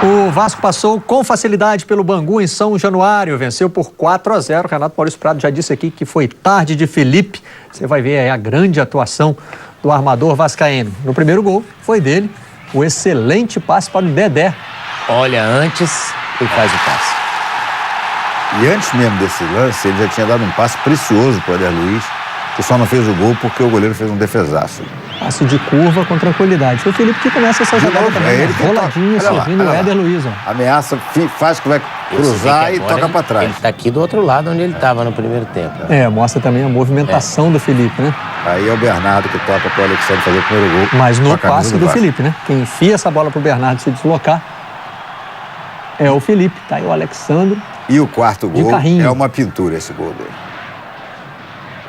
O Vasco passou com facilidade pelo Bangu em São Januário, venceu por 4-0. Renato Maurício Prado já disse aqui que foi tarde de Felipe. Você vai ver aí a grande atuação do armador vascaíno. No primeiro gol foi dele, o excelente passe para o Dedé. Olha, antes ele faz o passe. E antes mesmo desse lance, ele já tinha dado um passe precioso para o Éder Luiz, que só não fez o gol porque o goleiro fez um defesaço. Passe de curva com tranquilidade. Foi o Felipe que começa essa jogada também. Ele roladinho, servindo o Éder Luiz. Ó. Ameaça, faz que vai cruzar e toca para trás. Ele está aqui do outro lado onde ele estava no primeiro tempo. Mostra também a movimentação do Felipe, né? Aí é o Bernardo que toca para o Alexandre fazer o primeiro gol. Mas no passe do Felipe, né? Quem enfia essa bola para o Bernardo se deslocar é o Felipe. Tá aí o Alexandre. E o quarto gol é uma pintura, esse gol dele.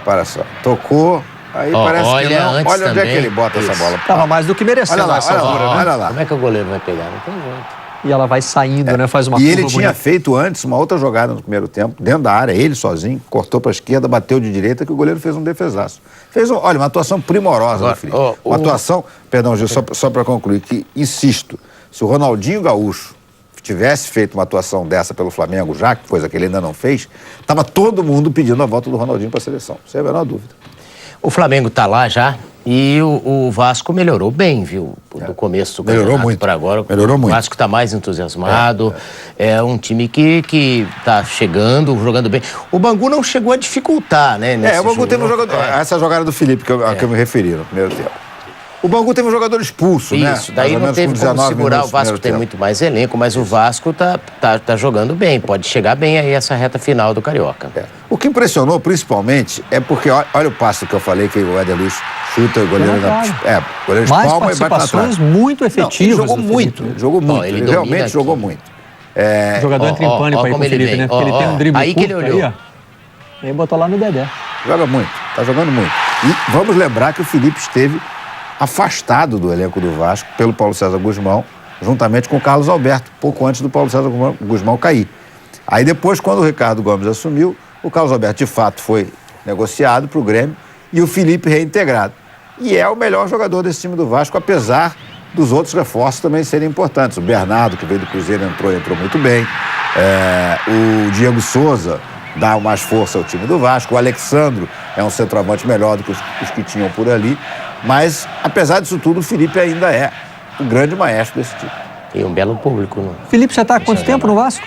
Para só. Tocou, aí parece que não. Olha onde é que ele bota essa bola. Tava mais do que merecendo. Olha lá. Como é que o goleiro vai pegar? Não tem jeito. E ela vai saindo, né? Faz uma curva. E ele tinha feito antes uma outra jogada no primeiro tempo, dentro da área, ele sozinho, cortou para a esquerda, bateu de direita, que o goleiro fez um defesaço. Fez uma atuação primorosa do Felipe. Uma atuação, perdão, Gil, só para concluir, que, insisto, se o Ronaldinho Gaúcho tivesse feito uma atuação dessa pelo Flamengo já, que coisa que ele ainda não fez, estava todo mundo pedindo a volta do Ronaldinho para a seleção, sem a menor dúvida. O Flamengo está lá já e o Vasco melhorou bem, viu? Do começo do melhorou muito para agora. Melhorou muito. O Vasco está mais entusiasmado. É um time que está chegando, jogando bem. O Bangu não chegou a dificultar, né? O Bangu teve um jogador. Essa jogada do Felipe que eu me referi no primeiro tempo. O Bangu teve um jogador expulso, né? Isso, daí não teve como segurar. O Vasco tem muito mais elenco, mas o Vasco tá jogando bem. Pode chegar bem aí essa reta final do Carioca. O que impressionou, principalmente, é porque, olha o passe que eu falei, que o Éder Luiz chuta o goleiro goleiro espalma e bate na trave. Muito efetivas. Jogou muito, jogou muito. Ele realmente jogou muito. O jogador entra em pânico aí com o Felipe, né? Porque ele tem um drible aí curto, que ele olhou. Aí botou lá no Dedé. Joga muito, tá jogando muito. E vamos lembrar que o Felipe esteve afastado do elenco do Vasco pelo Paulo César Guzmão, juntamente com o Carlos Alberto, pouco antes do Paulo César Guzmão cair. Aí depois, quando o Ricardo Gomes assumiu, o Carlos Alberto de fato foi negociado para o Grêmio e o Felipe reintegrado. E é o melhor jogador desse time do Vasco, apesar dos outros reforços também serem importantes. O Bernardo, que veio do Cruzeiro, entrou muito bem. O Diego Souza dá mais força ao time do Vasco. O Alexandro é um centroavante melhor do que os que tinham por ali. Mas, apesar disso tudo, o Felipe ainda é o grande maestro desse time. Tem um belo público, né? Felipe já está há quanto tempo no Vasco?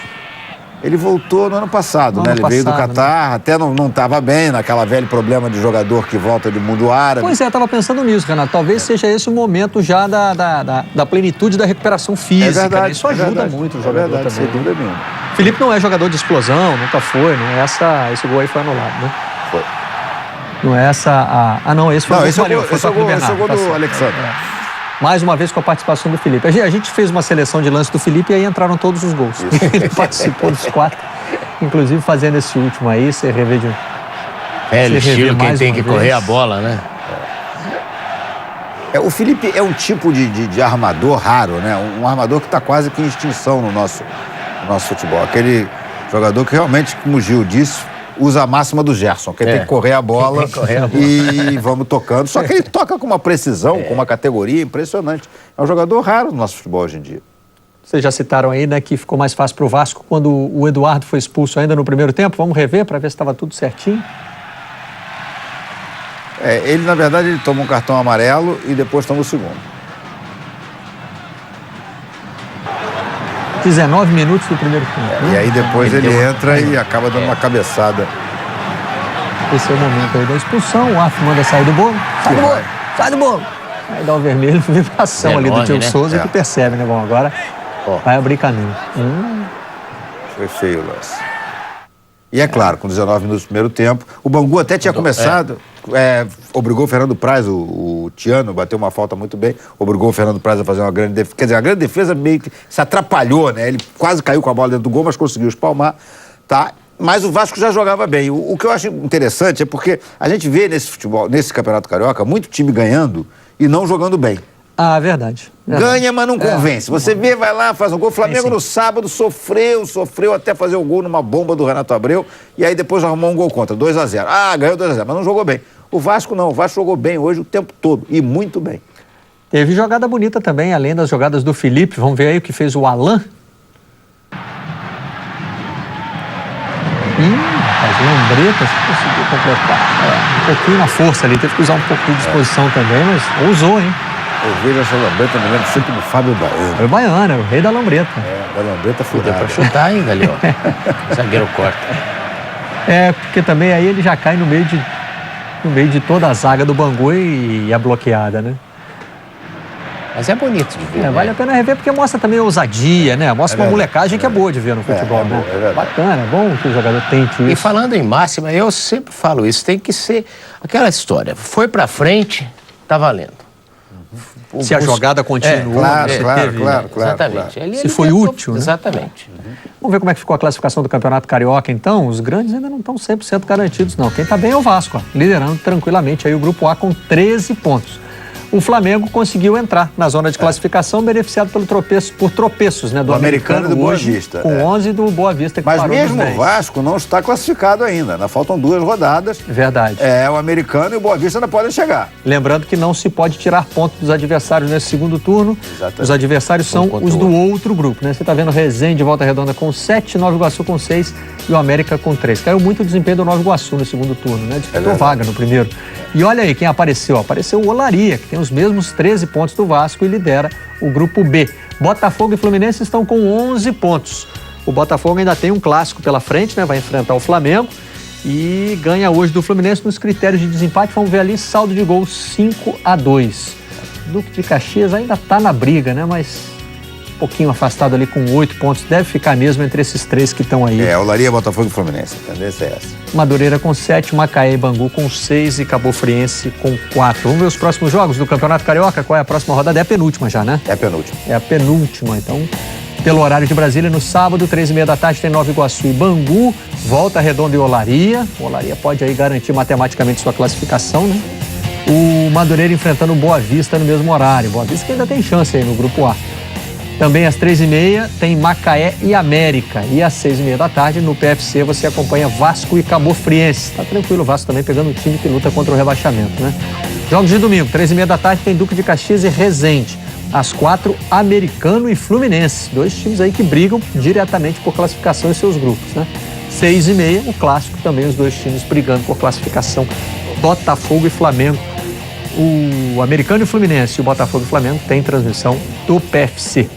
Ele voltou no ano passado, né? Ele veio do Catar, até não estava bem, naquela velho problema de jogador que volta do mundo árabe. Pois é, estava pensando nisso, Renato. Talvez seja esse o momento já da plenitude da recuperação física. É verdade, né? Isso ajuda muito o jogador também. Sem dúvida nenhuma. Felipe não é jogador de explosão, nunca foi, não é esse gol aí foi anulado, né? Foi. Não é essa não, esse foi esse é o gol do Alexandre. Mais uma vez com a participação do Felipe. A gente fez uma seleção de lances do Felipe e aí entraram todos os gols. Ele participou dos 4, inclusive fazendo esse último aí, você rever de ele estilo quem tem que correr a bola, né? O Felipe é um tipo de armador raro, né? Um armador que está quase que em extinção no nosso futebol. Aquele jogador que realmente, como o Gil disse, usa a máxima do Gerson, que tem que correr a bola e vamos tocando. Só que ele toca com uma precisão, com uma categoria impressionante. É um jogador raro no nosso futebol hoje em dia. Vocês já citaram aí, né, que ficou mais fácil para o Vasco quando o Eduardo foi expulso ainda no primeiro tempo. Vamos rever para ver se estava tudo certinho. Ele, na verdade, ele toma um cartão amarelo e depois toma o segundo. 19 minutos do primeiro tempo. E aí depois ele entra e acaba dando uma cabeçada. Esse é o momento aí da expulsão. O árbitro manda sair do bolo. Sai do bolo. Aí dá o vermelho, vibração ali do Diego Souza que percebe, né? Bom, agora vai abrir caminho. Foi feio o lance. E é claro, com 19 minutos do primeiro tempo, o Bangu até tinha começado, obrigou o Fernando Praz, o Tiano, bateu uma falta muito bem, obrigou o Fernando Praz a fazer uma grande defesa. Quer dizer, a grande defesa meio que se atrapalhou, né? Ele quase caiu com a bola dentro do gol, mas conseguiu espalmar, tá? Mas o Vasco já jogava bem. O que eu acho interessante é porque a gente vê nesse futebol, nesse Campeonato Carioca, muito time ganhando e não jogando bem. Ah, verdade. Ganha, mas não convence. Você vê, vai lá, faz um gol. O Flamengo no sábado sofreu até fazer o gol numa bomba do Renato Abreu e aí depois arrumou um gol contra, 2-0. Ganhou 2-0, mas não jogou bem. O Vasco não, o Vasco jogou bem hoje o tempo todo e muito bem. Teve jogada bonita também, além das jogadas do Felipe. Vamos ver aí o que fez o Alan. Rapaz, Lambreta conseguiu completar. Um pouquinho na força ali, teve que usar um pouco de disposição também, mas ousou, hein? Eu vejo essa Lambreta, me lembro sempre do Fábio Baiano. Foi o Baiano, o rei da Lambreta. Da Lambreta Deu furada. pra chutar ainda ali, ó. O zagueiro corta. Porque também aí ele já cai no meio de toda a zaga do Bangu e é bloqueada, né? Mas é bonito de ver, né? Vale a pena rever porque mostra também a ousadia, né? Mostra uma molecagem que é boa de ver no futebol, né? Bacana, é bom que o jogador tente isso. E falando em máxima, eu sempre falo isso, tem que ser aquela história. Foi pra frente, tá valendo. Se a jogada continua. Claro. Exatamente. Se foi útil, né? Exatamente. Vamos ver como é que ficou a classificação do Campeonato Carioca, então. Os grandes ainda não estão 100% garantidos, não. Quem está bem é o Vasco, ó, liderando tranquilamente aí o Grupo A com 13 pontos. O Flamengo conseguiu entrar na zona de classificação, beneficiado por tropeços, né? Do Americano e do Boa Vista. Com 11 do Boa Vista, que Mas parou mesmo nos 10. o Vasco não está classificado ainda. Ainda faltam 2 rodadas. Verdade. O Americano e o Boa Vista ainda podem chegar. Lembrando que não se pode tirar ponto dos adversários nesse segundo turno. Exatamente. Os adversários são os do outro grupo, né? Você está vendo Resende, Volta Redonda com 7, Nova Iguaçu com 6 e o América com 3. Caiu muito o desempenho do Nova Iguaçu no segundo turno, né? Disputou vaga no primeiro. E olha aí quem apareceu. Apareceu o Olaria, que tem os mesmos 13 pontos do Vasco e lidera o Grupo B. Botafogo e Fluminense estão com 11 pontos. O Botafogo ainda tem um clássico pela frente, né? Vai enfrentar o Flamengo e ganha hoje do Fluminense nos critérios de desempate. Vamos ver ali, saldo de gols 5-2. Duque de Caxias ainda está na briga, né? Mas um pouquinho afastado ali com 8 pontos. Deve ficar mesmo entre esses 3 que estão aí. Olaria, Botafogo e Fluminense. A tendência é essa. Madureira com 7, Macaé e Bangu com 6 e Cabo Friense com 4. Vamos ver os próximos jogos do Campeonato Carioca? Qual é a próxima rodada? É a penúltima já, né? É a penúltima. É a penúltima, então, pelo horário de Brasília, no sábado, 3h30 da tarde, tem Nova Iguaçu e Bangu, Volta Redonda e Olaria. O Olaria pode aí garantir matematicamente sua classificação, né? O Madureira enfrentando o Boa Vista no mesmo horário. Boa Vista que ainda tem chance aí no Grupo A. Também às 3h30 tem Macaé e América. E às 6h30 da tarde, no PFC, você acompanha Vasco e Cabo Friense. Tá tranquilo, o Vasco também pegando um time que luta contra o rebaixamento, né? Jogos de domingo, 3h30 da tarde, tem Duque de Caxias e Resende. Às 4h, Americano e Fluminense. 2 times aí que brigam diretamente por classificação em seus grupos, né? 6h30, o clássico também, os 2 times brigando por classificação. Botafogo e Flamengo. O Americano e Fluminense e o Botafogo e Flamengo têm transmissão do PFC.